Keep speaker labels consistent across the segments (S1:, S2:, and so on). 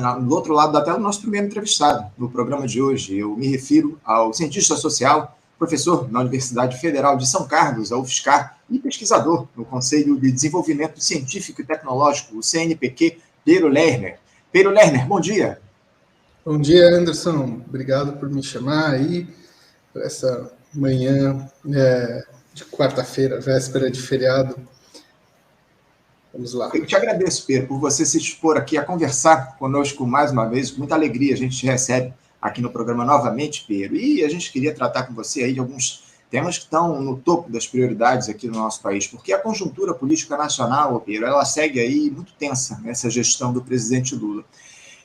S1: do outro lado da tela, o nosso primeiro entrevistado no programa de hoje. Eu me refiro ao cientista social, professor na Universidade Federal de São Carlos, a UFSCar, e pesquisador no Conselho de Desenvolvimento Científico e Tecnológico, o CNPq, Pero Lerner. Pero Lerner, bom dia.
S2: Bom dia, Anderson. Obrigado por me chamar aí para essa manhã de quarta-feira, véspera de feriado. Vamos lá.
S1: Eu te agradeço, Pedro, por você se dispor aqui a conversar conosco mais uma vez. Com muita alegria a gente te recebe aqui no programa novamente, Pedro. E a gente queria tratar com você aí de alguns temas que estão no topo das prioridades aqui no nosso país, porque a conjuntura política nacional, Pedro, ela segue aí muito tensa nessa gestão do presidente Lula.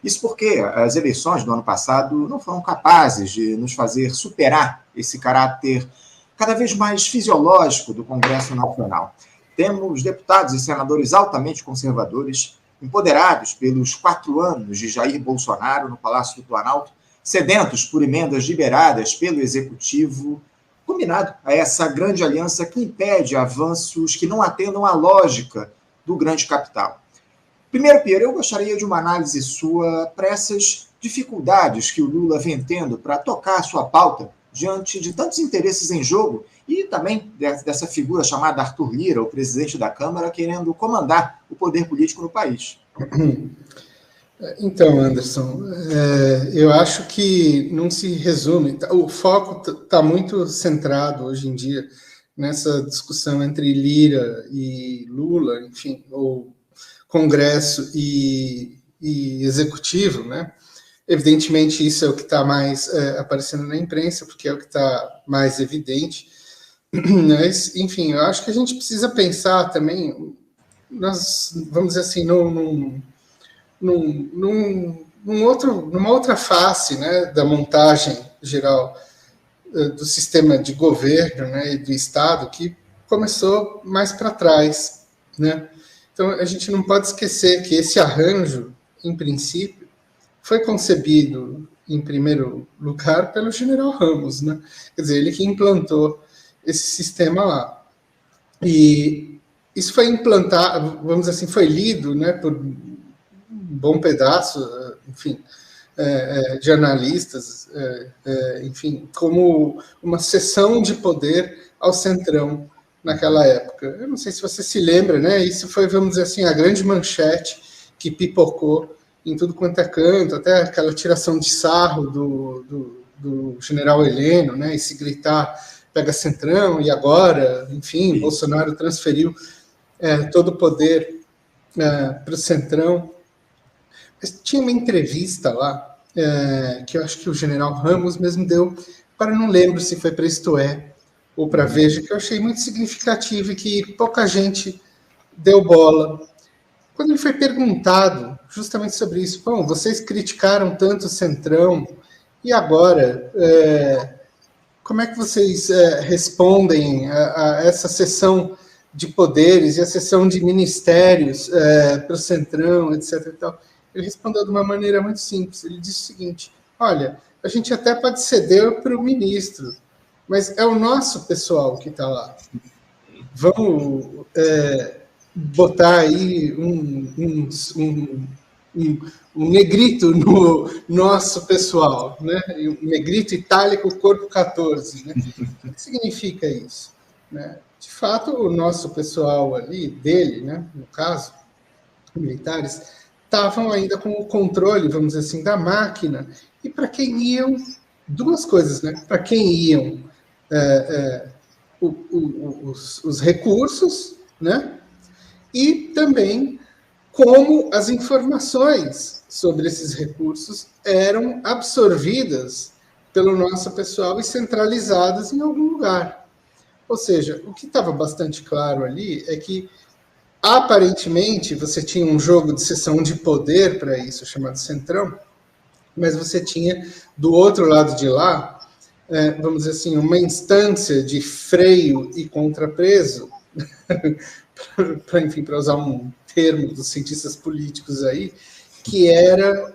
S1: Isso porque as eleições do ano passado não foram capazes de nos fazer superar esse caráter cada vez mais fisiológico do Congresso Nacional. Temos deputados e senadores altamente conservadores, empoderados pelos 4 anos de Jair Bolsonaro no Palácio do Planalto, sedentos por emendas liberadas pelo Executivo, combinado a essa grande aliança que impede avanços que não atendam à lógica do grande capital. Primeiro, Pierre, eu gostaria de uma análise sua para essas dificuldades que o Lula vem tendo para tocar a sua pauta diante de tantos interesses em jogo e também dessa figura chamada Arthur Lira, o presidente da Câmara, querendo comandar o poder político no país.
S2: Então, Anderson, eu acho que não se resume. O foco está muito centrado hoje em dia nessa discussão entre Lira e Lula, enfim, ou Congresso e Executivo, né? Evidentemente, isso é o que está mais aparecendo na imprensa, porque é o que está mais evidente. Mas, enfim, eu acho que a gente precisa pensar também, vamos dizer assim, numa outra face, né, da montagem geral do sistema de governo, né, e do Estado, que começou mais para trás, né? Então, a gente não pode esquecer que esse arranjo, em princípio, foi concebido, em primeiro lugar, pelo general Ramos, né? Quer dizer, ele que implantou esse sistema lá. E isso foi implantado, vamos dizer assim, foi lido, né, por um bom pedaço, enfim, de analistas, enfim, como uma cessão de poder ao Centrão naquela época. Eu não sei se você se lembra, né? Isso foi, vamos dizer assim, a grande manchete que pipocou em tudo quanto é canto, até aquela tiração de sarro do general Heleno, né? E se gritar, pega Centrão, e agora, enfim, Bolsonaro transferiu todo o poder para o Centrão. Mas tinha uma entrevista lá, que eu acho que o general Ramos mesmo deu, agora não lembro se foi para Isto É, ou para Veja, que eu achei muito significativo e que pouca gente deu bola. Quando ele foi perguntado justamente sobre isso, bom, vocês criticaram tanto o Centrão, e agora, como é que vocês respondem a essa cessão de poderes e a cessão de ministérios para o Centrão, etc. E tal? Ele respondeu de uma maneira muito simples. Ele disse o seguinte: olha, a gente até pode ceder para o ministro, mas é o nosso pessoal que está lá. Vamos botar aí um negrito no nosso pessoal, né? Um negrito itálico, corpo 14. Né? O que significa isso? Né? De fato, o nosso pessoal ali, dele, né? No caso, militares, estavam ainda com o controle, vamos dizer assim, da máquina. E para quem iam, duas coisas, né? Para quem iam os recursos, né? E também como as informações sobre esses recursos eram absorvidas pelo nosso pessoal e centralizadas em algum lugar. Ou seja, o que estava bastante claro ali é que, aparentemente, você tinha um jogo de cessão de poder para isso, chamado Centrão, mas você tinha, do outro lado de lá, vamos dizer assim, uma instância de freio e contrapeso, para usar um termo dos cientistas políticos aí, que era,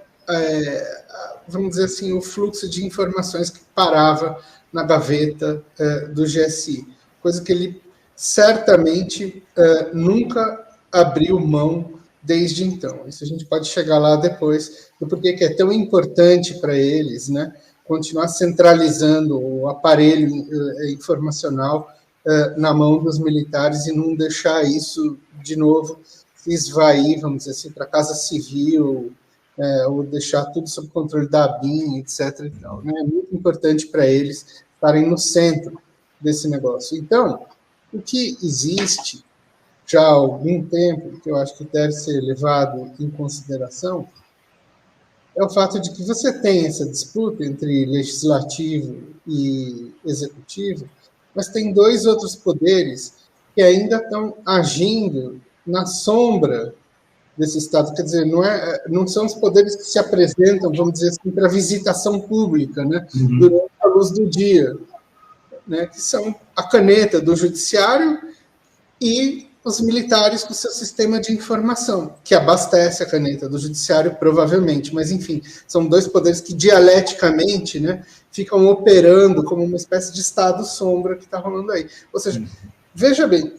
S2: vamos dizer assim, o fluxo de informações que parava na gaveta do GSI, coisa que ele certamente nunca abriu mão desde então. Isso a gente pode chegar lá depois, do porquê que é tão importante para eles, né, continuar centralizando o aparelho informacional na mão dos militares e não deixar isso, de novo, se esvair, vamos dizer assim, para a Casa Civil, ou deixar tudo sob controle da ABIN, etc. E tal, né? É muito importante para eles estarem no centro desse negócio. Então, o que existe já há algum tempo, que eu acho que deve ser levado em consideração, é o fato de que você tem essa disputa entre legislativo e executivo, mas tem dois outros poderes que ainda estão agindo na sombra desse Estado. Quer dizer, não são os poderes que se apresentam, vamos dizer assim, para visitação pública, né, durante a luz do dia, né, que são a caneta do judiciário e os militares com seu sistema de informação, que abastece a caneta do judiciário, provavelmente, mas, enfim, são dois poderes que, dialeticamente, né, ficam operando como uma espécie de Estado-sombra que está rolando aí. Ou seja, veja bem,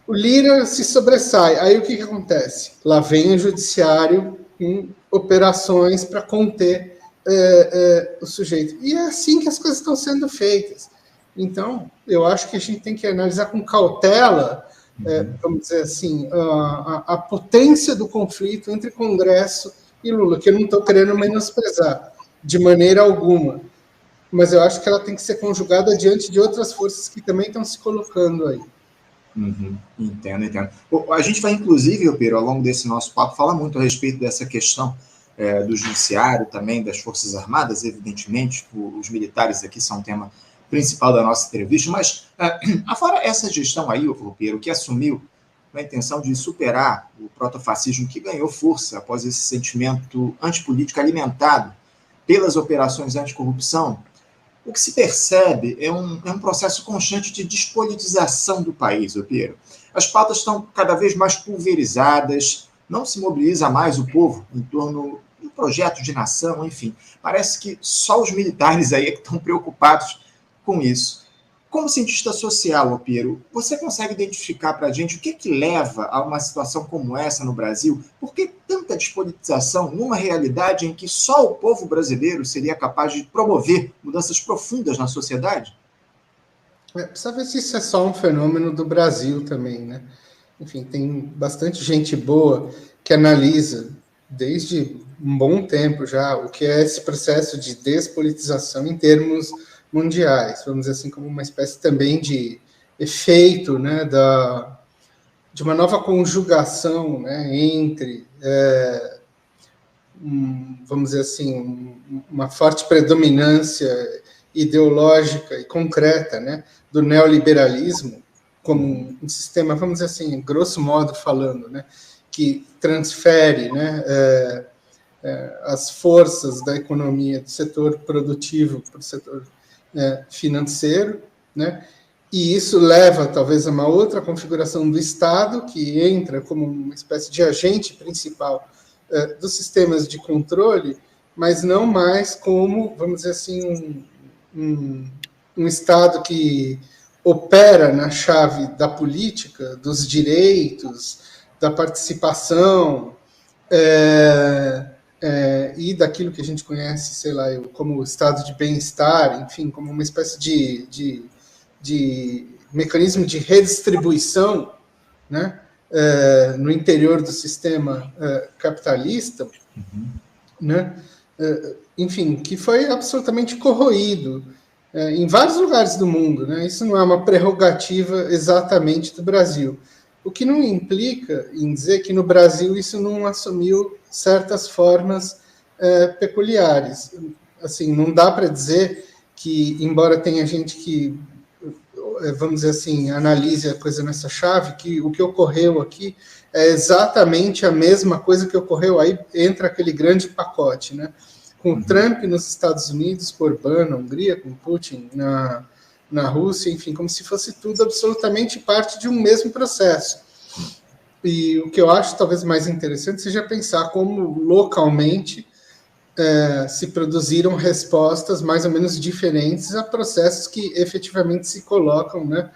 S2: o Lira se sobressai, aí o que acontece? Lá vem o judiciário em operações para conter o sujeito. E é assim que as coisas estão sendo feitas. Então, eu acho que a gente tem que analisar com cautela, vamos dizer assim, a potência do conflito entre Congresso e Lula, que eu não estou querendo menosprezar, de maneira alguma. Mas eu acho que ela tem que ser conjugada diante de outras forças que também estão se colocando aí.
S1: Entendo. A gente vai, inclusive, Pedro, ao longo desse nosso papo, falar muito a respeito dessa questão do judiciário, também das Forças Armadas, evidentemente, os militares aqui são o tema principal da nossa entrevista, mas afora essa gestão aí, Pedro, que assumiu a intenção de superar o protofascismo, que ganhou força após esse sentimento antipolítico alimentado pelas operações anticorrupção, o que se percebe é um processo constante de despolitização do país, Pedro. As pautas estão cada vez mais pulverizadas, não se mobiliza mais o povo em torno do projeto de nação, enfim. Parece que só os militares aí é que estão preocupados com isso. Como cientista social, Pedro, você consegue identificar para a gente o que leva a uma situação como essa no Brasil? Por que tanta despolitização numa realidade em que só o povo brasileiro seria capaz de promover mudanças profundas na sociedade?
S2: Precisa ver se isso é só um fenômeno do Brasil também, né? Enfim, tem bastante gente boa que analisa, desde um bom tempo já, o que é esse processo de despolitização em termos mundiais, vamos dizer assim, como uma espécie também de efeito, né, de uma nova conjugação, né, entre, vamos dizer assim, uma forte predominância ideológica e concreta, né, do neoliberalismo como um sistema, vamos dizer assim, grosso modo falando, né, que transfere, né, as forças da economia do setor produtivo para o setor financeiro, né? E isso leva talvez a uma outra configuração do Estado, que entra como uma espécie de agente principal dos sistemas de controle, mas não mais como, vamos dizer assim, um Estado que opera na chave da política, dos direitos, da participação, e daquilo que a gente conhece, sei lá, como estado de bem-estar, enfim, como uma espécie de mecanismo de redistribuição, né, no interior do sistema capitalista, né, enfim, que foi absolutamente corroído em vários lugares do mundo, né? Isso não é uma prerrogativa exatamente do Brasil. O que não implica em dizer que no Brasil isso não assumiu certas formas peculiares. Assim, não dá para dizer que, embora tenha gente que, vamos dizer assim, analise a coisa nessa chave, que o que ocorreu aqui é exatamente a mesma coisa que ocorreu aí, entra aquele grande pacote, né? Com Trump nos Estados Unidos, com Orbán na Hungria, com Putin na Rússia, enfim, como se fosse tudo absolutamente parte de um mesmo processo. E o que eu acho talvez mais interessante seja pensar como localmente se produziram respostas mais ou menos diferentes a processos que efetivamente se colocam, né,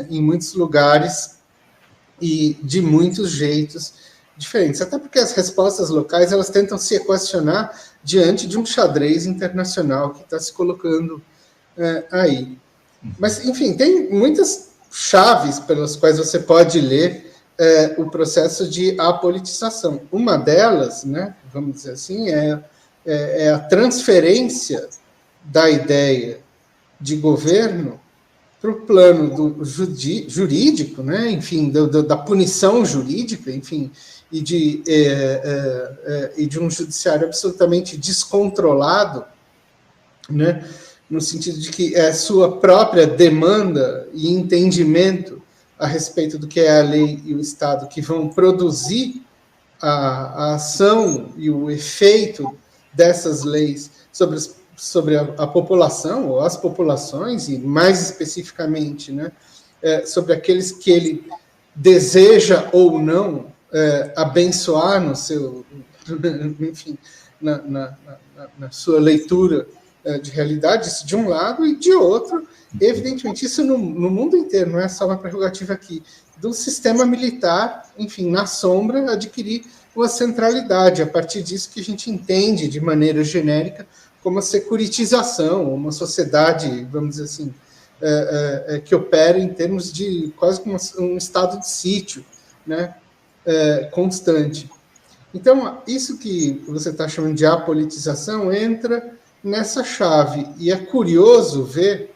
S2: em muitos lugares e de muitos jeitos diferentes, até porque as respostas locais elas tentam se equacionar diante de um xadrez internacional que está se colocando aí. Mas, enfim, tem muitas chaves pelas quais você pode ler o processo de apolitização. Uma delas, né, vamos dizer assim, é a transferência da ideia de governo para o plano do jurídico, né, enfim, da punição jurídica, enfim, e de um judiciário absolutamente descontrolado, né, no sentido de que é sua própria demanda e entendimento a respeito do que é a lei e o Estado que vão produzir a ação e o efeito dessas leis sobre a população, ou as populações, e mais especificamente, né, sobre aqueles que ele deseja ou não abençoar no seu, enfim, na sua leitura de realidade, isso de um lado, e de outro, evidentemente, isso no mundo inteiro, não é só uma prerrogativa aqui, do sistema militar, enfim, na sombra, adquirir uma centralidade, a partir disso que a gente entende de maneira genérica como a securitização, uma sociedade, vamos dizer assim, que opera em termos de quase como um estado de sítio, né, constante. Então, isso que você está chamando de apolitização entra nessa chave, e é curioso ver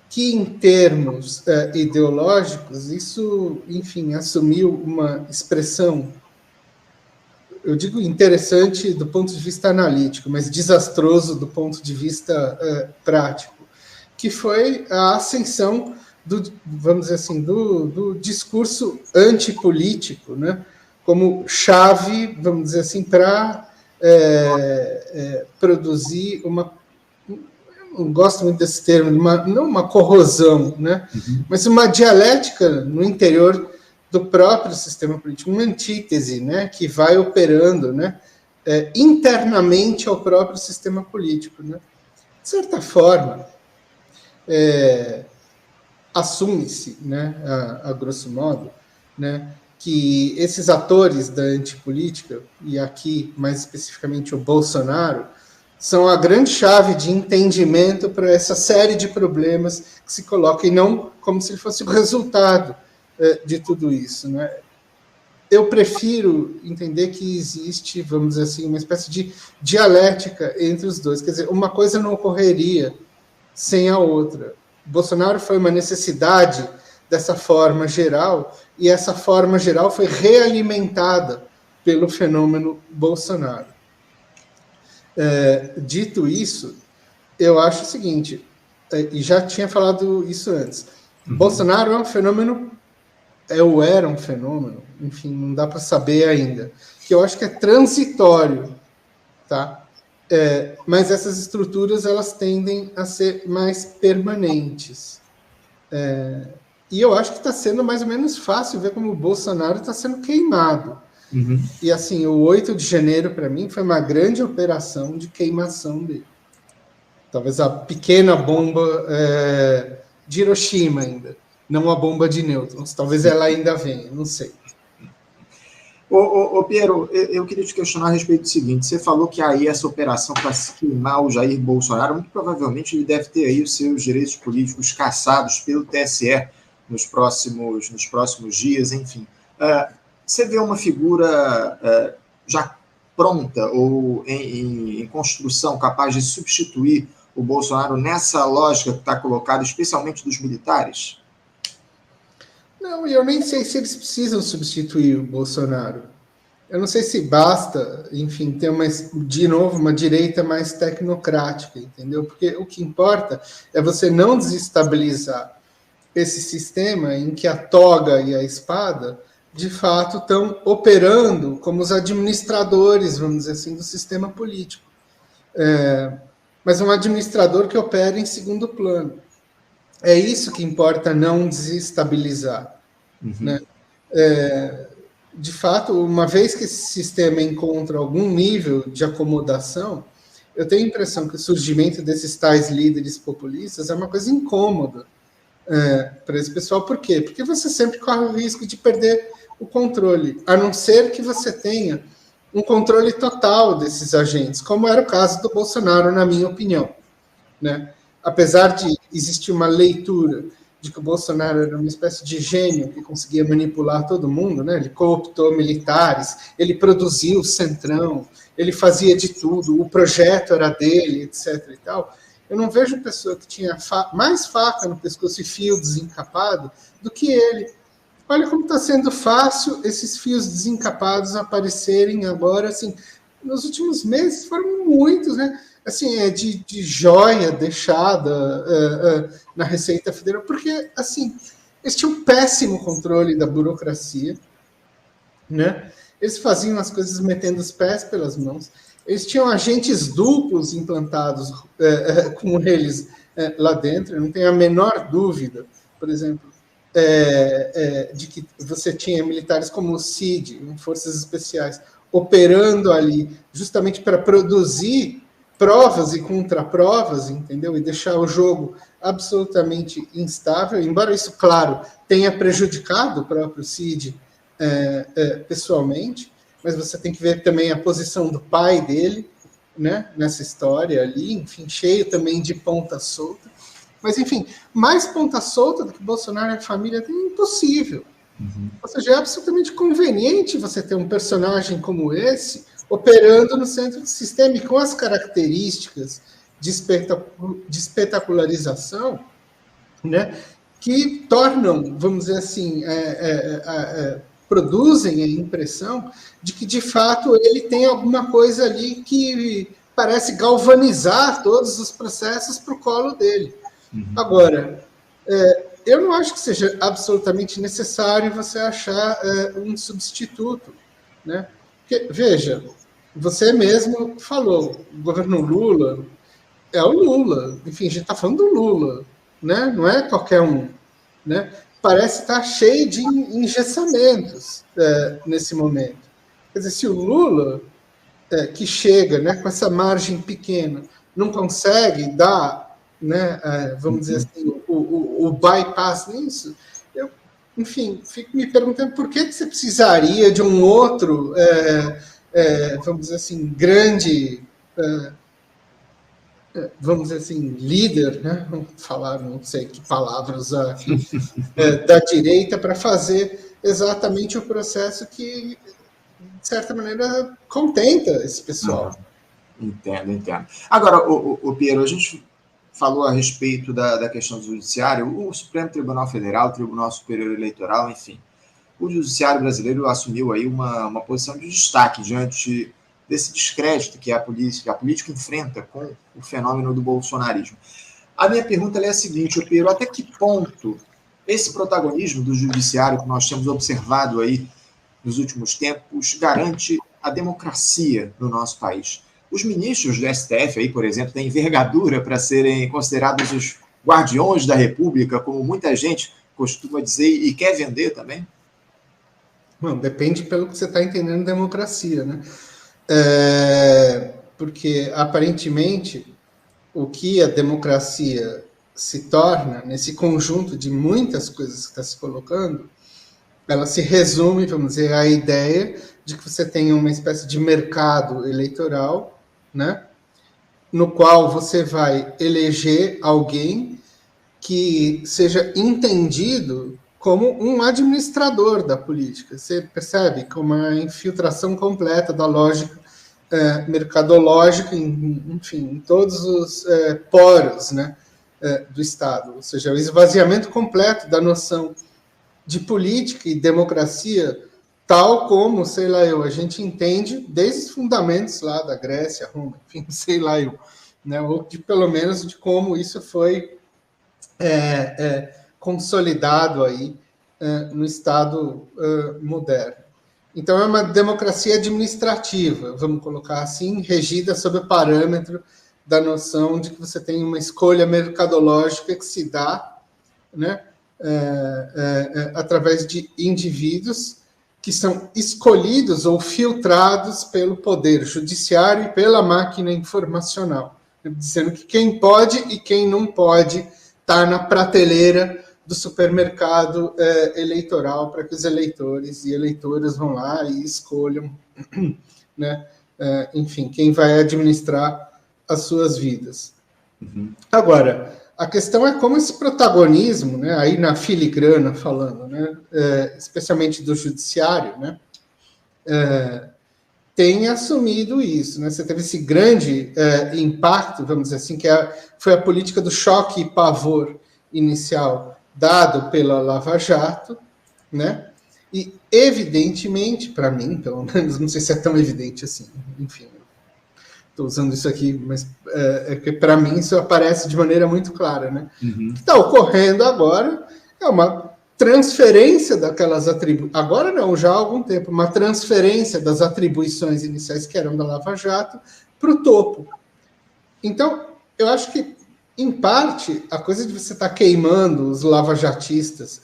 S2: que, em termos ideológicos, isso, enfim, assumiu uma expressão, eu digo interessante do ponto de vista analítico, mas desastroso do ponto de vista prático, que foi a ascensão vamos dizer assim, do discurso antipolítico, né, como chave, vamos dizer assim, para produzir uma, não gosto muito desse termo, não uma corrosão, né, mas uma dialética no interior do próprio sistema político, uma antítese, né, que vai operando, né, internamente ao próprio sistema político, né. De certa forma, assume-se, né, a grosso modo, né, que esses atores da antipolítica, e aqui mais especificamente o Bolsonaro, são a grande chave de entendimento para essa série de problemas que se colocam, e não como se fosse o resultado de tudo isso, né? Eu prefiro entender que existe, vamos dizer assim, uma espécie de dialética entre os dois. Quer dizer, uma coisa não ocorreria sem a outra. Bolsonaro foi uma necessidade dessa forma geral, e essa forma geral foi realimentada pelo fenômeno Bolsonaro. Dito isso, eu acho o seguinte, e já tinha falado isso antes, Bolsonaro é um fenômeno, ou era um fenômeno, enfim, não dá para saber ainda, que eu acho que é transitório, tá? Mas essas estruturas, elas tendem a ser mais permanentes. E eu acho que está sendo mais ou menos fácil ver como o Bolsonaro está sendo queimado. E assim, o 8 de janeiro, para mim, foi uma grande operação de queimação dele. Talvez a pequena bomba de Hiroshima ainda, não a bomba de nêutrons. Talvez ela ainda venha, não sei.
S1: Ô Piero, eu queria te questionar a respeito do seguinte, você falou que aí essa operação para se queimar o Jair Bolsonaro, muito provavelmente ele deve ter aí os seus direitos políticos cassados pelo TSE nos próximos dias, enfim. Você vê uma figura já pronta ou em construção, capaz de substituir o Bolsonaro nessa lógica que está colocada, especialmente dos militares?
S2: Não, eu nem sei se eles precisam substituir o Bolsonaro. Eu não sei se basta, enfim, ter de novo uma direita mais tecnocrática, entendeu? Porque o que importa é você não desestabilizar esse sistema em que a toga e a espada, de fato, estão operando como os administradores, vamos dizer assim, do sistema político. Mas um administrador que opera em segundo plano. É isso que importa não desestabilizar. Né? De fato, uma vez que esse sistema encontra algum nível de acomodação, eu tenho a impressão que o surgimento desses tais líderes populistas é uma coisa incômoda para esse pessoal. Por quê? Porque você sempre corre o risco de perder o controle, a não ser que você tenha um controle total desses agentes, como era o caso do Bolsonaro, na minha opinião, né? Apesar de existir uma leitura de que o Bolsonaro era uma espécie de gênio que conseguia manipular todo mundo, né? Ele cooptou militares, ele produziu o Centrão, ele fazia de tudo, o projeto era dele, etc. e tal. Eu não vejo pessoa que tinha mais faca no pescoço e fio desencapado do que ele. Olha como está sendo fácil esses fios desencapados aparecerem agora, assim, nos últimos meses foram muitos, né? Assim, de joia deixada na Receita Federal, porque, assim, eles tinham um péssimo controle da burocracia, né? Eles faziam as coisas metendo os pés pelas mãos, eles tinham agentes duplos implantados com eles lá dentro, eu não tenho a menor dúvida, por exemplo, de que você tinha militares como o CID, Forças Especiais, operando ali justamente para produzir provas e contraprovas, entendeu? E deixar o jogo absolutamente instável, embora isso, claro, tenha prejudicado o próprio CID pessoalmente, mas você tem que ver também a posição do pai dele, né, nessa história ali, enfim, cheio também de ponta solta. Mas, enfim, mais ponta solta do que Bolsonaro e a família é impossível. Uhum. Ou seja, é absolutamente conveniente você ter um personagem como esse operando no centro do sistema e com as características de espetacularização, né, que tornam, vamos dizer assim, produzem a impressão de que, de fato, ele tem alguma coisa ali que parece galvanizar todos os processos para o colo dele. Uhum. Agora, eu não acho que seja absolutamente necessário você achar um substituto, né? Porque, veja, você mesmo falou, o governo Lula é o Lula, enfim, a gente está falando do Lula, né? Não é qualquer um, né? Parece estar cheio de engessamentos nesse momento. Quer dizer, se o Lula, que chega, né, com essa margem pequena, não consegue dar, né, vamos dizer assim, o bypass nisso, eu, enfim, fico me perguntando por que você precisaria de um outro, vamos dizer assim, grande, vamos dizer assim, líder, né? Vamos falar, não sei que palavra usar aqui, da direita para fazer exatamente o processo que, de certa maneira, contenta esse pessoal.
S1: Entendo. Agora, o Piero, a gente falou a respeito da questão do judiciário, o Supremo Tribunal Federal, o Tribunal Superior Eleitoral, enfim, o judiciário brasileiro assumiu aí uma posição de destaque diante desse descrédito que a política enfrenta com o fenômeno do bolsonarismo. A minha pergunta é a seguinte, Piero, até que ponto esse protagonismo do judiciário que nós temos observado aí nos últimos tempos garante a democracia no nosso país? Os ministros do STF, aí, por exemplo, têm envergadura para serem considerados os guardiões da República, como muita gente costuma dizer e quer vender também?
S2: Bom, depende pelo que você está entendendo de democracia, né? Porque, aparentemente, o que a democracia se torna, nesse conjunto de muitas coisas que está se colocando, ela se resume, vamos dizer, à ideia de que você tem uma espécie de mercado eleitoral, né, no qual você vai eleger alguém que seja entendido como um administrador da política. Você percebe como a infiltração completa da lógica mercadológica, enfim, em todos os poros, né, do Estado. Ou seja, o esvaziamento completo da noção de política e democracia, tal como, sei lá eu, a gente entende desde os fundamentos lá da Grécia, Roma, enfim, sei lá eu, né, ou de, pelo menos de como isso foi consolidado aí no Estado moderno. Então, é uma democracia administrativa, vamos colocar assim, regida sob o parâmetro da noção de que você tem uma escolha mercadológica que se dá, né, através de indivíduos que são escolhidos ou filtrados pelo poder judiciário e pela máquina informacional, dizendo que quem pode e quem não pode estar na prateleira do supermercado eleitoral para que os eleitores e eleitoras vão lá e escolham, né, enfim, quem vai administrar as suas vidas. Agora, a questão é como esse protagonismo, né, aí na filigrana falando, né, especialmente do judiciário, né, tem assumido isso, né? Você teve esse grande impacto, vamos dizer assim, que foi a política do choque e pavor inicial dado pela Lava Jato, né? E, evidentemente, para mim, pelo menos, não sei se é tão evidente assim, enfim, estou usando isso aqui, mas que para mim isso aparece de maneira muito clara, né? O que está ocorrendo agora é uma transferência daquelas atribuições, agora não, já há algum tempo, uma transferência das atribuições iniciais que eram da Lava Jato para o topo. Então, eu acho que, em parte, a coisa de você estar queimando os lavajatistas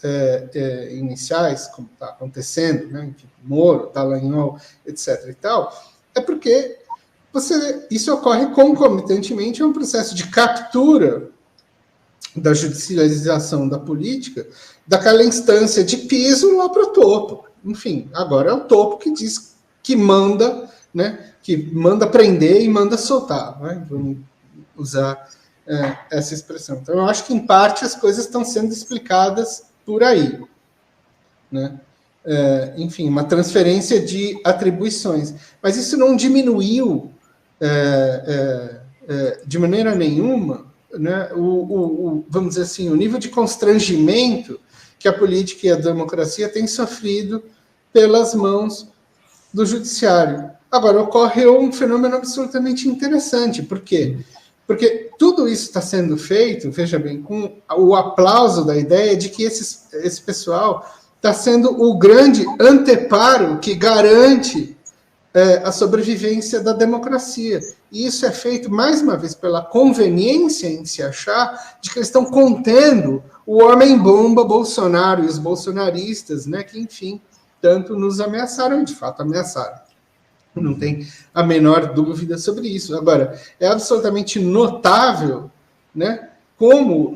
S2: iniciais, como está acontecendo, né, Moro, Dallagnol, etc. e tal, é porque isso ocorre concomitantemente a um processo de captura da judicialização da política, daquela instância de piso lá para o topo. Enfim, agora é o topo que diz que manda, né, que manda prender e manda soltar. Né? Vamos usar essa expressão. Então, eu acho que, em parte, as coisas estão sendo explicadas por aí. Né? Enfim, uma transferência de atribuições. Mas isso não diminuiu, de maneira nenhuma, né, vamos dizer assim, o nível de constrangimento que a política e a democracia têm sofrido pelas mãos do judiciário. Agora, ocorre um fenômeno absolutamente interessante. Por quê? Porque tudo isso está sendo feito, veja bem, com o aplauso da ideia de que esse pessoal está sendo o grande anteparo que garante a sobrevivência da democracia. E isso é feito, mais uma vez, pela conveniência em se achar de que eles estão contendo o homem-bomba Bolsonaro e os bolsonaristas, né, que, enfim, tanto nos ameaçaram, de fato ameaçaram. Não tem a menor dúvida sobre isso. Agora, é absolutamente notável, né, como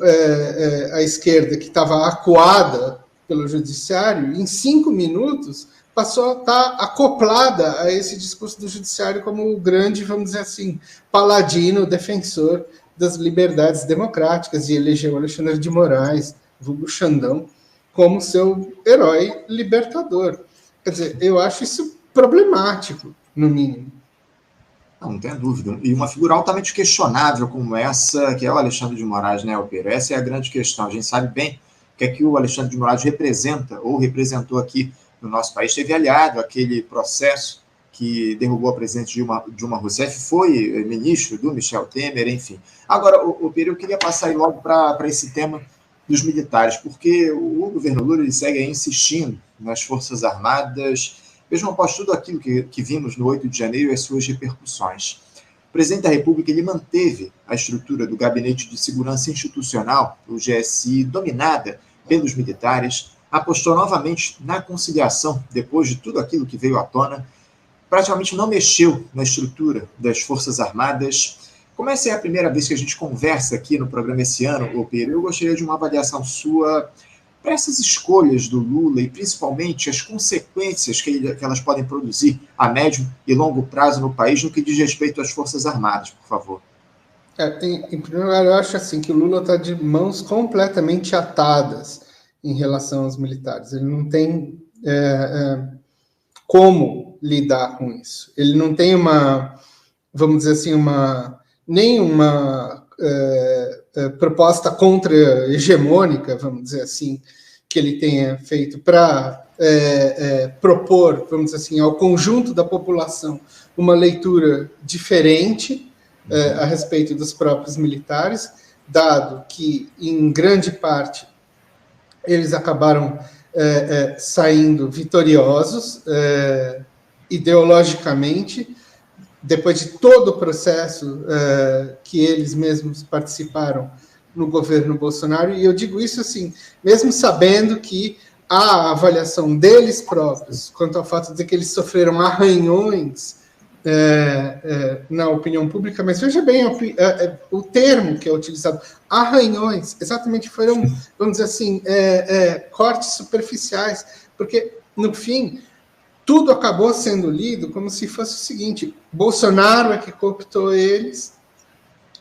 S2: a esquerda, que estava acuada pelo judiciário, em 5 minutos passou a estar acoplada a esse discurso do judiciário como o grande, vamos dizer assim, paladino, defensor das liberdades democráticas, e elegeu Alexandre de Moraes, vulgo Xandão, como seu herói libertador. Quer dizer, eu acho isso problemático, no mínimo.
S1: Não tenho dúvida. E uma figura altamente questionável como essa, que é o Alexandre de Moraes, né, Alpeiro? Essa é a grande questão. A gente sabe bem o que é que o Alexandre de Moraes representa, ou representou aqui no nosso país. Teve aliado aquele processo que derrubou a presidente Dilma Rousseff, foi ministro do Michel Temer, enfim. Agora, Alpeiro, eu queria passar aí logo para esse tema dos militares, porque o governo Lula ele segue aí insistindo nas Forças Armadas. Vejam, após tudo aquilo que vimos no 8 de janeiro e as suas repercussões. O presidente da República ele manteve a estrutura do Gabinete de Segurança Institucional, o GSI, dominada pelos militares, apostou novamente na conciliação, depois de tudo aquilo que veio à tona, praticamente não mexeu na estrutura das Forças Armadas. Como essa é a primeira vez que a gente conversa aqui no programa esse ano, Alpeiro, eu gostaria de uma avaliação sua para essas escolhas do Lula e principalmente as consequências que elas podem produzir a médio e longo prazo no país no que diz respeito às Forças Armadas, por favor.
S2: Em primeiro lugar, eu acho assim que o Lula está de mãos completamente atadas em relação aos militares. Ele não tem como lidar com isso. Ele não tem vamos dizer assim, nenhuma proposta contra-hegemônica, vamos dizer assim, que ele tenha feito para propor, vamos dizer assim, ao conjunto da população uma leitura diferente a respeito dos próprios militares, dado que, em grande parte, eles acabaram saindo vitoriosos ideologicamente, depois de todo o processo que eles mesmos participaram no governo Bolsonaro. E eu digo isso assim, mesmo sabendo que a avaliação deles próprios, quanto ao fato de que eles sofreram arranhões na opinião pública, mas veja bem o termo que é utilizado, arranhões, exatamente foram, vamos dizer assim, cortes superficiais, porque, no fim, tudo acabou sendo lido como se fosse o seguinte: Bolsonaro é que cooptou eles,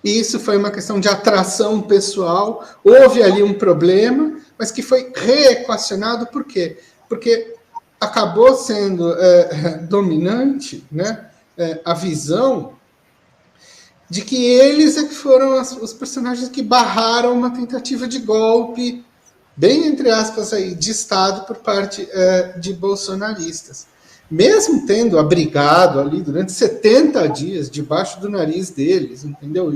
S2: e isso foi uma questão de atração pessoal, houve ali um problema, mas que foi reequacionado. Por quê? Porque acabou sendo dominante, né, a visão de que eles é que foram os personagens que barraram uma tentativa de golpe, bem entre aspas, aí, de Estado por parte de bolsonaristas. Mesmo tendo abrigado ali durante 70 dias debaixo do nariz deles, entendeu?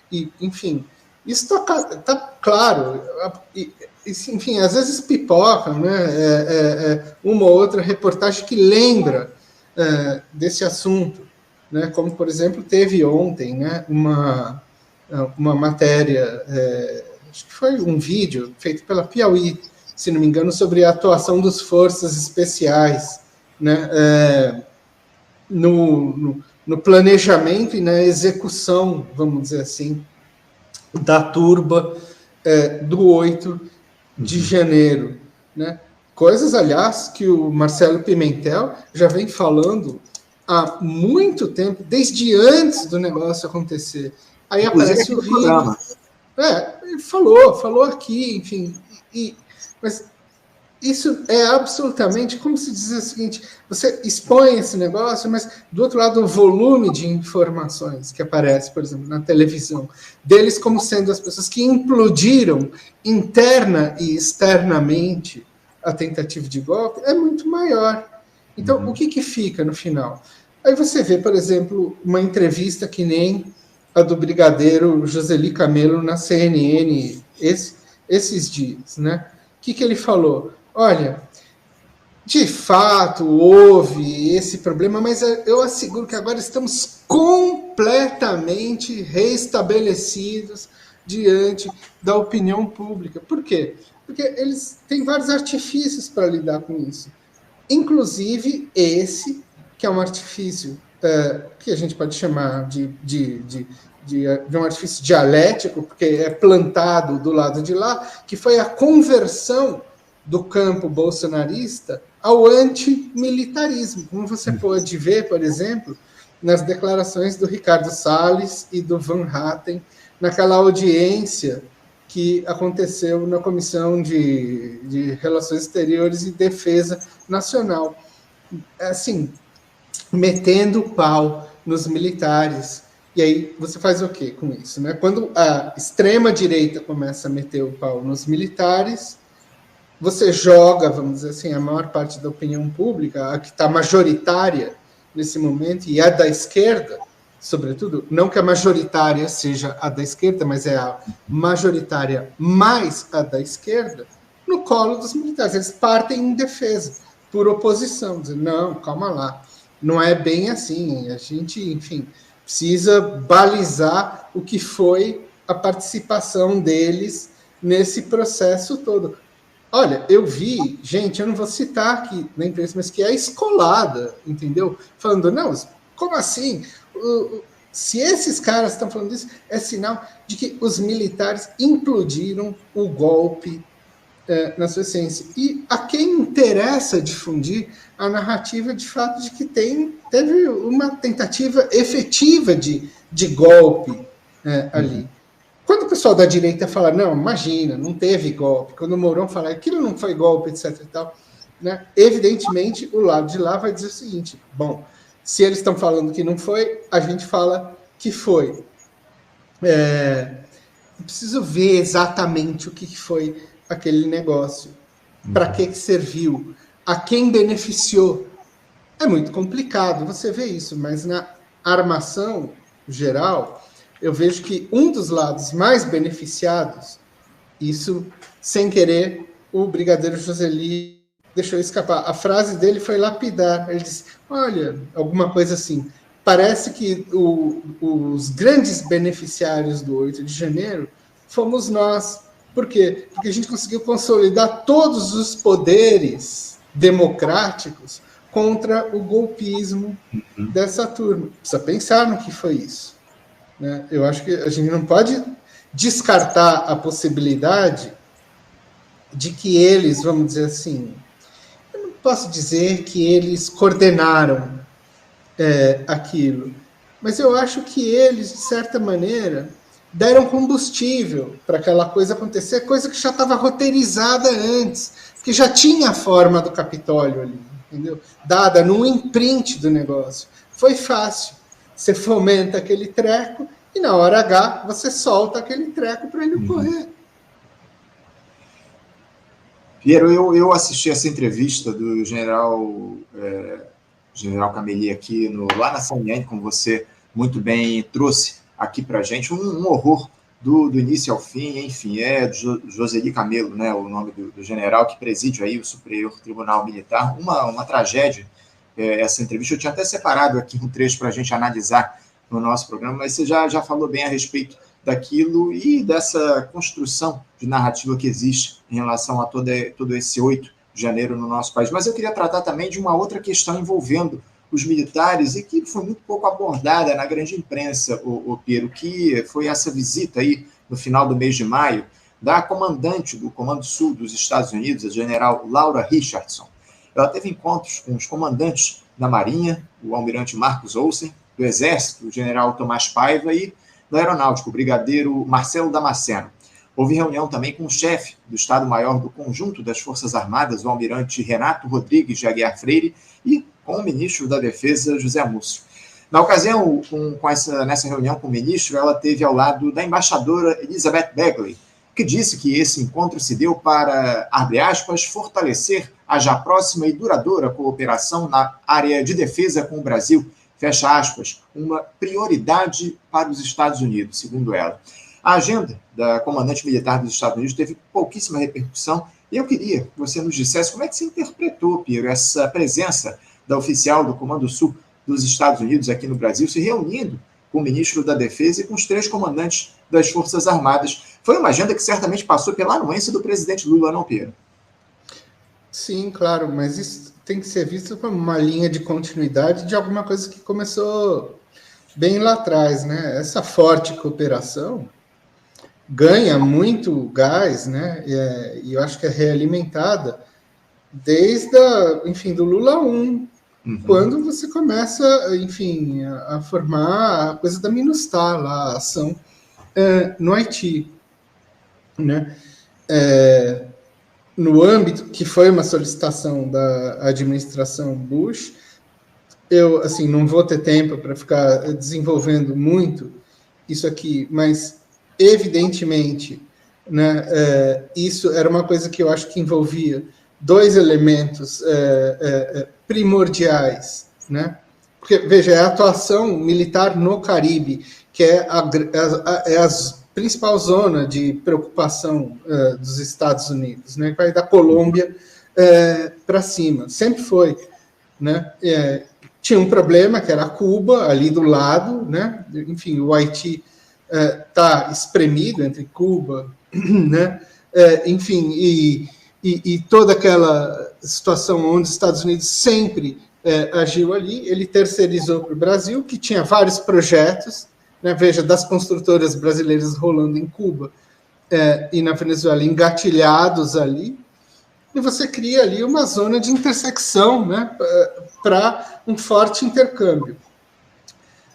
S2: E enfim, isso tá claro. Enfim, às vezes pipocam, né, uma ou outra reportagem que lembra desse assunto, né, como, por exemplo, teve ontem, né, uma matéria, acho que foi um vídeo feito pela Piauí, se não me engano, sobre a atuação das forças especiais, né, no planejamento e na execução, vamos dizer assim, da turba do 8 de janeiro, né? Coisas, aliás, que o Marcelo Pimentel já vem falando há muito tempo, desde antes do negócio acontecer. Aí aparece o vídeo. Ele falou aqui, enfim. Mas isso é absolutamente, como se diz o seguinte: você expõe esse negócio, mas do outro lado o volume de informações que aparece, por exemplo, na televisão, deles como sendo as pessoas que implodiram interna e externamente a tentativa de golpe, é muito maior. Então, o que fica no final? Aí você vê, por exemplo, uma entrevista que nem a do brigadeiro Joseli Camelo na CNN esses dias, né? O que ele falou? Olha, de fato houve esse problema, mas eu asseguro que agora estamos completamente restabelecidos diante da opinião pública. Por quê? Porque eles têm vários artifícios para lidar com isso. Inclusive esse, que é um artifício que a gente pode chamar de um artifício dialético, porque é plantado do lado de lá, que foi a conversão do campo bolsonarista ao antimilitarismo, como você pode ver, por exemplo, nas declarações do Ricardo Salles e do Van Hatten, naquela audiência que aconteceu na Comissão de Relações Exteriores e Defesa Nacional. Assim, metendo o pau nos militares. E aí você faz o quê com isso, né? Quando a extrema-direita começa a meter o pau nos militares, você joga, vamos dizer assim, a maior parte da opinião pública, a que está majoritária nesse momento, e a da esquerda, sobretudo, não que a majoritária seja a da esquerda, mas é a majoritária mais a da esquerda, no colo dos militares. Eles partem em defesa, por oposição, dizendo, não, calma lá, não é bem assim, a gente, enfim, precisa balizar o que foi a participação deles nesse processo todo. Olha, eu vi, gente, eu não vou citar aqui na imprensa, mas que é escolada, entendeu? Falando, não, como assim? Se esses caras estão falando isso, é sinal de que os militares implodiram o golpe na sua essência. E a quem interessa difundir a narrativa, de fato, de que teve uma tentativa efetiva de golpe ali. Quando o pessoal da direita fala, não, imagina, não teve golpe, quando o Mourão fala, aquilo não foi golpe, etc. e tal, né, evidentemente, o lado de lá vai dizer o seguinte, bom, se eles estão falando que não foi, a gente fala que foi. Eu preciso ver exatamente o que foi aquele negócio, para que serviu, a quem beneficiou. É muito complicado você vê isso, mas na armação geral, eu vejo que um dos lados mais beneficiados, isso sem querer, o brigadeiro Joseli deixou escapar. A frase dele foi lapidar. Ele disse, olha, alguma coisa assim, parece que os grandes beneficiários do 8 de janeiro fomos nós. Por quê? Porque a gente conseguiu consolidar todos os poderes democráticos contra o golpismo dessa turma. Precisa pensar no que foi isso, né? Eu acho que a gente não pode descartar a possibilidade de que eles, vamos dizer assim, eu não posso dizer que eles coordenaram aquilo, mas eu acho que eles, de certa maneira, deram combustível para aquela coisa acontecer, coisa que já estava roteirizada antes, que já tinha a forma do Capitólio ali, entendeu? Dada no imprint do negócio. Foi fácil. Você fomenta aquele treco e na hora H você solta aquele treco para ele ocorrer.
S1: Piero, eu assisti essa entrevista do general Cameli aqui lá na CNN, como você muito bem trouxe aqui para a gente, um horror do início ao fim, enfim, Joseli Camelo, né, o nome do general que preside aí o Superior Tribunal Militar, uma tragédia, essa entrevista. Eu tinha até separado aqui um trecho para a gente analisar no nosso programa, mas você já falou bem a respeito daquilo e dessa construção de narrativa que existe em relação a todo esse 8 de janeiro no nosso país. Mas eu queria tratar também de uma outra questão envolvendo os militares e que foi muito pouco abordada na grande imprensa, o Piero, que foi essa visita aí no final do mês de maio da comandante do Comando Sul dos Estados Unidos, a general Laura Richardson. Ela teve encontros com os comandantes da Marinha, o almirante Marcos Olsen, do Exército, o general Tomás Paiva, e do Aeronáutico, o brigadeiro Marcelo Damasceno. Houve reunião também com o chefe do Estado-Maior do Conjunto das Forças Armadas, o almirante Renato Rodrigues de Aguiar Freire, e com o ministro da Defesa, José Múcio. Na ocasião, nessa reunião com o ministro, ela teve ao lado da embaixadora Elizabeth Begley, que disse que esse encontro se deu para, abre aspas, fortalecer a já próxima e duradoura cooperação na área de defesa com o Brasil, fecha aspas, uma prioridade para os Estados Unidos, segundo ela. A agenda da comandante militar dos Estados Unidos teve pouquíssima repercussão e eu queria que você nos dissesse como é que você interpretou, Piero, essa presença da oficial do Comando Sul dos Estados Unidos aqui no Brasil, se reunindo com o ministro da Defesa e com os 3 comandantes das Forças Armadas. Foi uma agenda que certamente passou pela anuência do presidente Lula, não, Piero?
S2: Sim, claro, mas isso tem que ser visto como uma linha de continuidade de alguma coisa que começou bem lá atrás, né? Essa forte cooperação ganha muito gás, né? E eu acho que é realimentada desde do Lula 1, quando você começa, enfim, a formar a coisa da MINUSTAH, lá, a ação no Haiti, né? No âmbito que foi uma solicitação da administração Bush, eu, assim, não vou ter tempo para ficar desenvolvendo muito isso aqui, mas, evidentemente, né, isso era uma coisa que eu acho que envolvia 2 elementos primordiais, né? Porque, veja, é a atuação militar no Caribe, que é a principal zona de preocupação dos Estados Unidos, né? Vai da Colômbia para cima, sempre foi, né? Tinha um problema que era Cuba ali do lado, né? Enfim, o Haiti está espremido entre Cuba, né? Enfim, e toda aquela situação onde os Estados Unidos sempre agiu ali, ele terceirizou para o Brasil, que tinha vários projetos, né? Veja, das construtoras brasileiras rolando em Cuba e na Venezuela, engatilhados ali, e você cria ali uma zona de intersecção, né? Para um forte intercâmbio.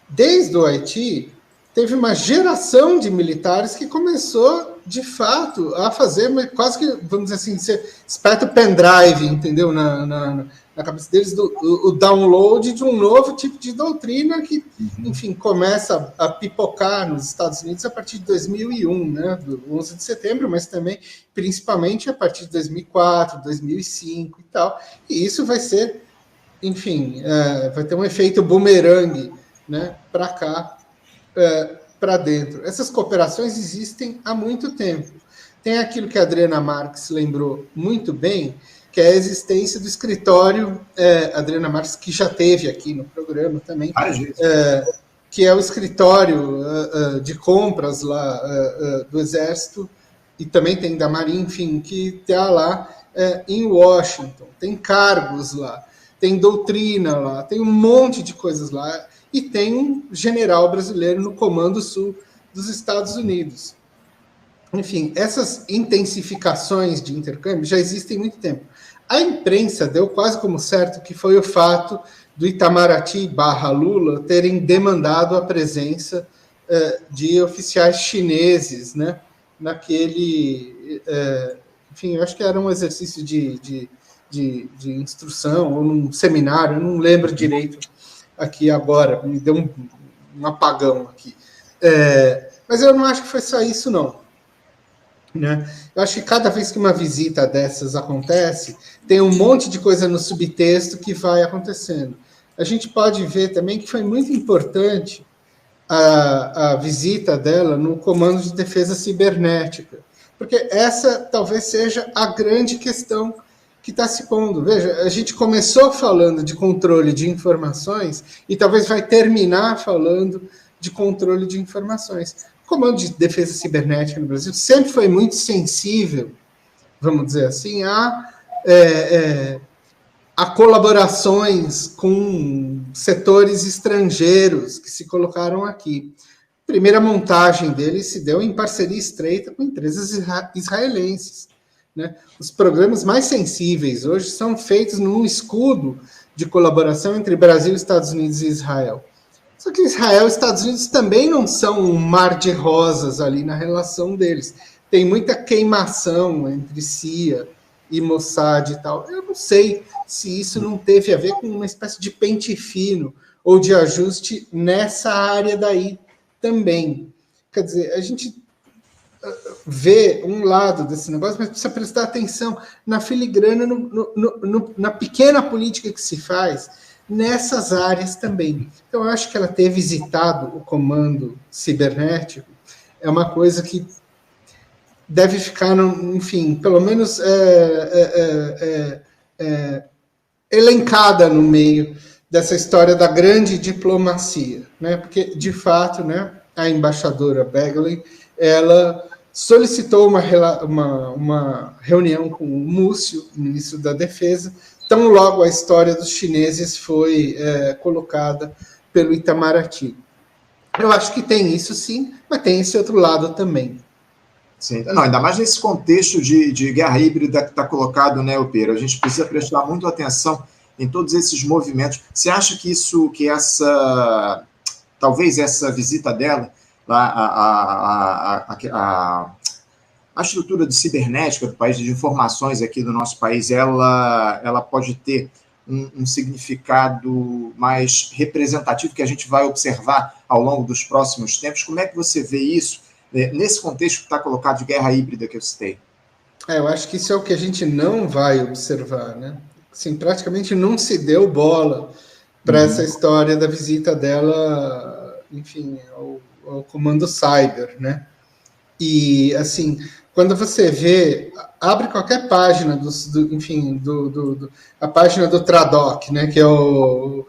S2: Desde o Haiti, teve uma geração de militares que começou, de fato, a fazer quase que, vamos dizer assim, espeta pendrive, entendeu? Na cabeça deles, o download de um novo tipo de doutrina que, enfim, começa a pipocar nos Estados Unidos a partir de 2001, né? Do 11 de setembro, mas também, principalmente, a partir de 2004, 2005 e tal. E isso vai ser, enfim, vai ter um efeito bumerangue, né? Para cá, para dentro. Essas cooperações existem há muito tempo. Tem aquilo que a Adriana Marques lembrou muito bem, que é a existência do escritório, Adriana Marques, que já teve aqui no programa também, que é o escritório de compras lá do Exército, e também tem da Marinha, enfim, que está lá em Washington, tem cargos lá. tem doutrina lá, tem um monte de coisas lá, e tem um general brasileiro no Comando Sul dos Estados Unidos. Enfim, essas intensificações de intercâmbio já existem há muito tempo. A imprensa deu quase como certo que foi o fato do Itamaraty / Lula terem demandado a presença de oficiais chineses, né, naquele... enfim, eu acho que era um exercício de instrução, ou num seminário, eu não lembro direito aqui agora, me deu um apagão aqui. Mas eu não acho que foi só isso, não. Né? Eu acho que cada vez que uma visita dessas acontece, tem um monte de coisa no subtexto que vai acontecendo. A gente pode ver também que foi muito importante a visita dela no Comando de Defesa Cibernética, porque essa talvez seja a grande questão que está se pondo. Veja, a gente começou falando de controle de informações e talvez vai terminar falando de controle de informações. O Comando de Defesa Cibernética no Brasil sempre foi muito sensível, vamos dizer assim, a colaborações com setores estrangeiros que se colocaram aqui. A primeira montagem dele se deu em parceria estreita com empresas israelenses. Né? Os programas mais sensíveis hoje são feitos num escudo de colaboração entre Brasil, Estados Unidos e Israel. Só que Israel e Estados Unidos também não são um mar de rosas ali na relação deles. Tem muita queimação entre CIA e Mossad e tal. Eu não sei se isso não teve a ver com uma espécie de pente fino ou de ajuste nessa área daí também. Quer dizer, a gente vê um lado desse negócio, mas precisa prestar atenção na filigrana, na pequena política que se faz nessas áreas também. Então, eu acho que ela ter visitado o Comando Cibernético é uma coisa que deve ficar, enfim, pelo menos elencada no meio dessa história da grande diplomacia, né? Porque, de fato, né, a embaixadora Begley, ela solicitou uma reunião com o Múcio, ministro da Defesa, tão logo a história dos chineses foi colocada pelo Itamaraty. Eu acho que tem isso sim, mas tem esse outro lado também.
S1: Sim, não, ainda mais nesse contexto de guerra híbrida que está colocado, né, Opera? A gente precisa prestar muito atenção em todos esses movimentos. Você acha que talvez essa visita dela, a estrutura de cibernética do país, de informações aqui do nosso país, ela pode ter um significado mais representativo que a gente vai observar ao longo dos próximos tempos? Como é que você vê isso nesse contexto que está colocado de guerra híbrida que eu citei?
S2: Eu acho que isso é o que a gente não vai observar, né? Assim, praticamente não se deu bola para essa história da visita dela, enfim, ao Comando Cyber, né? E, assim, quando você vê, abre qualquer página, a página do TRADOC, né, que é o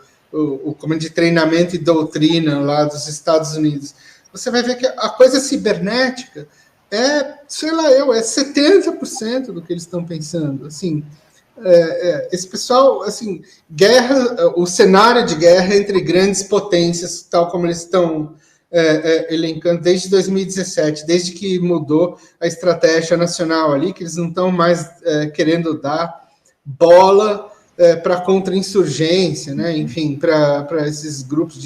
S2: Comando de Treinamento e Doutrina lá dos Estados Unidos, você vai ver que a coisa cibernética é 70% do que eles estão pensando. Assim, esse pessoal, assim, o cenário de guerra entre grandes potências, tal como eles estão elencando desde 2017, desde que mudou a estratégia nacional ali, que eles não estão mais querendo dar bola para contra-insurgência, né? Enfim, para esses grupos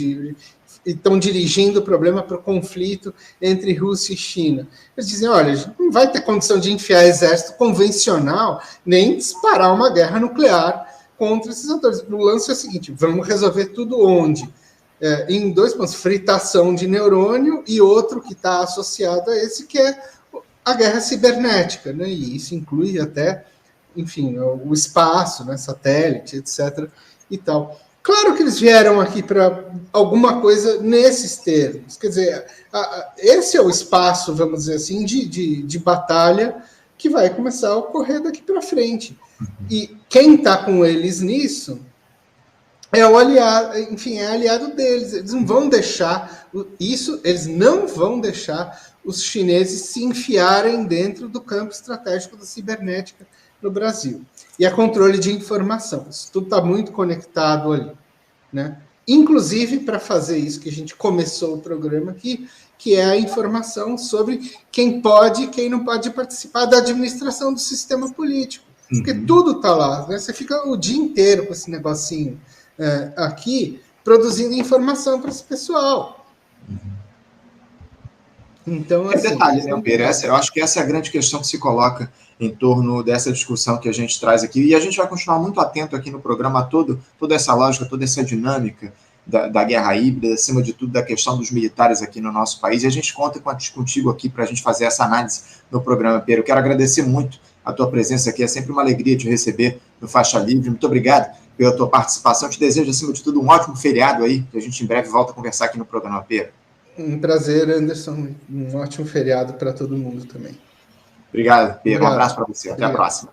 S2: estão dirigindo o problema para o conflito entre Rússia e China. Eles dizem, olha, a gente não vai ter condição de enfiar exército convencional, nem disparar uma guerra nuclear contra esses atores. O lance é o seguinte, vamos resolver tudo onde? Em dois pontos, fritação de neurônio e outro que está associado a esse, que é a guerra cibernética, né? E isso inclui até, enfim, o espaço, né? Satélite, etc. e tal. Claro que eles vieram aqui para alguma coisa nesses termos. Quer dizer, esse é o espaço, vamos dizer assim, de batalha que vai começar a ocorrer daqui para frente. E quem está com eles nisso é o aliado, enfim, é aliado deles. Eles não vão deixar isso, eles não vão deixar os chineses se enfiarem dentro do campo estratégico da cibernética no Brasil. E é controle de informação. Isso tudo está muito conectado ali, né? Inclusive para fazer isso que a gente começou o programa aqui, que é a informação sobre quem pode e quem não pode participar da administração do sistema político. Porque tudo está lá, né? Você fica o dia inteiro com esse negocinho aqui, produzindo informação para esse pessoal. Então, assim,
S1: detalhe, né, Pedro? Eu acho que essa é a grande questão que se coloca em torno dessa discussão que a gente traz aqui. E a gente vai continuar muito atento aqui no programa todo, toda essa lógica, toda essa dinâmica da guerra híbrida, acima de tudo da questão dos militares aqui no nosso país. E a gente conta contigo aqui para a gente fazer essa análise no programa, Pedro. Eu quero agradecer muito a tua presença aqui. É sempre uma alegria te receber no Faixa Livre. Muito obrigado pela tua participação. Te desejo, acima de tudo, um ótimo feriado aí, que a gente em breve volta a conversar aqui no programa, Pedro.
S2: Um prazer, Anderson. Um ótimo feriado para todo mundo também.
S1: Obrigado, Pedro. Um abraço para você. Até a próxima.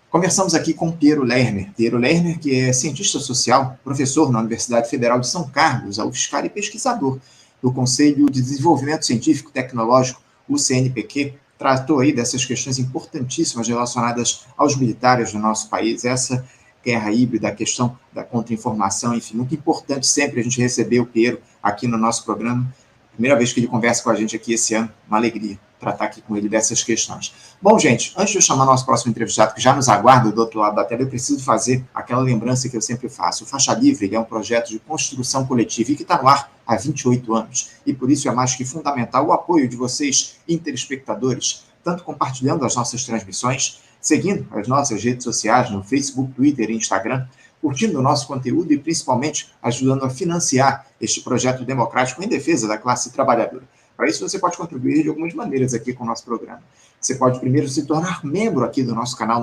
S1: Conversamos aqui com Piero Lerner. Piero Lerner, que é cientista social, professor na Universidade Federal de São Carlos, a UFSCar, e pesquisador do Conselho de Desenvolvimento Científico e Tecnológico, o CNPq, tratou aí dessas questões importantíssimas relacionadas aos militares do nosso país, essa guerra híbrida, a questão da contra-informação, enfim, muito importante sempre a gente receber o Piero aqui no nosso programa. Primeira vez que ele conversa com a gente aqui esse ano, uma alegria tratar aqui com ele dessas questões. Bom, gente, antes de eu chamar nosso próximo entrevistado, que já nos aguarda do outro lado da tela, eu preciso fazer aquela lembrança que eu sempre faço. O Faixa Livre é um projeto de construção coletiva e que está no ar há 28 anos. E por isso é mais que fundamental o apoio de vocês, interespectadores, tanto compartilhando as nossas transmissões, seguindo as nossas redes sociais no Facebook, Twitter e Instagram, curtindo o nosso conteúdo e, principalmente, ajudando a financiar este projeto democrático em defesa da classe trabalhadora. Para isso, você pode contribuir de algumas maneiras aqui com o nosso programa. Você pode, primeiro, se tornar membro aqui do nosso canal no